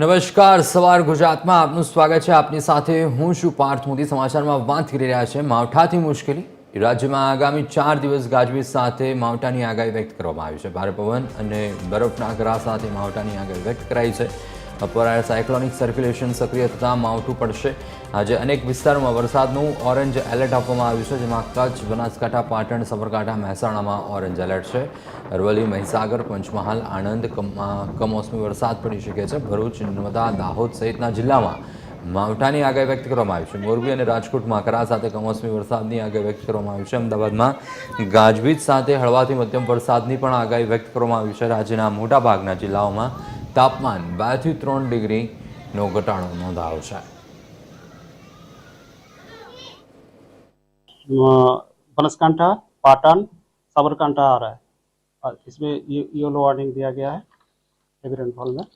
નમસ્કાર, સવાર ગુજરાતમાં આપનું સ્વાગત છે। આપની સાથે હું છું પાર્થ મોદી। સમાચારમાં વાત કરી રહ્યા છે માવઠાથી મુશ્કેલી। રાજ્યમાં આગામી 4 દિવસ ગાજવીજ સાથે માવઠાની આગાહી વ્યક્ત કરવામાં આવી છે। ભારે પવન અને બરફના કરા સાથે માવઠાની આગાહી વ્યક્ત કરાઈ છે। બપોરે સાયક્લોનિક સર્ક્યુલેશન સક્રિય થતાં માવઠું પડશે। આજે અનેક વિસ્તારોમાં વરસાદનું ઓરેન્જ એલર્ટ આપવામાં આવ્યું છે, જેમાં કચ્છ, બનાસકાંઠા, પાટણ, સાબરકાંઠા, મહેસાણામાં ઓરેન્જ એલર્ટ છે। અરવલ્લી, મહીસાગર, પંચમહાલ, આણંદ કમોસમી વરસાદ પડી શકે છે। ભરૂચ, નર્મદા, દાહોદ સહિતના જિલ્લામાં માવઠાની આગાહી વ્યક્ત કરવામાં આવી છે। મોરબી અને રાજકોટમાં કરા સાથે કમોસમી વરસાદની આગાહી વ્યક્ત કરવામાં આવી છે। અમદાવાદમાં ગાજવીજ સાથે હળવાથી મધ્યમ વરસાદની પણ આગાહી વ્યક્ત કરવામાં આવી છે। રાજ્યના મોટાભાગના જિલ્લાઓમાં તાપમાન 2 થી 3 ડિગ્રીનો ઘટાડો નોંધાયો છે। बनासकांठा, पाटन, साबरकांठा आ रहा है और इसमें येलो वार्निंग दिया गया है हेवी रेनफॉल में।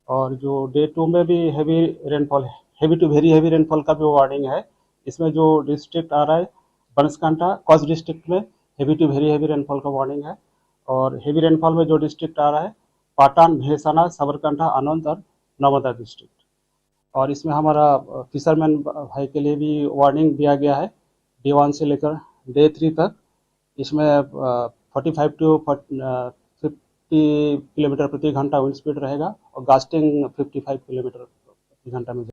और जो डे 2 में भी हेवी रेनफॉल है, heavy to very heavy rainfall का भी वार्निंग है। इसमें जो डिस्ट्रिक्ट आ रहा है बनासकांठा कच्छ डिस्ट्रिक्ट में heavy to very heavy rainfall का वार्निंग है। और हेवी रेनफॉल में जो डिस्ट्रिक्ट आ रहा है पाटन, मेहसाना, साबरकांठा, आनंद और नर्मदा डिस्ट्रिक्ट। और इसमें हमारा फिशरमैन भाई के लिए भी वार्निंग दिया गया है डे 1 से लेकर डे 3 तक। इसमें 45 टू 50 किलोमीटर प्रति घंटा विंड स्पीड रहेगा और गास्टिंग 55 किलोमीटर प्रति घंटा में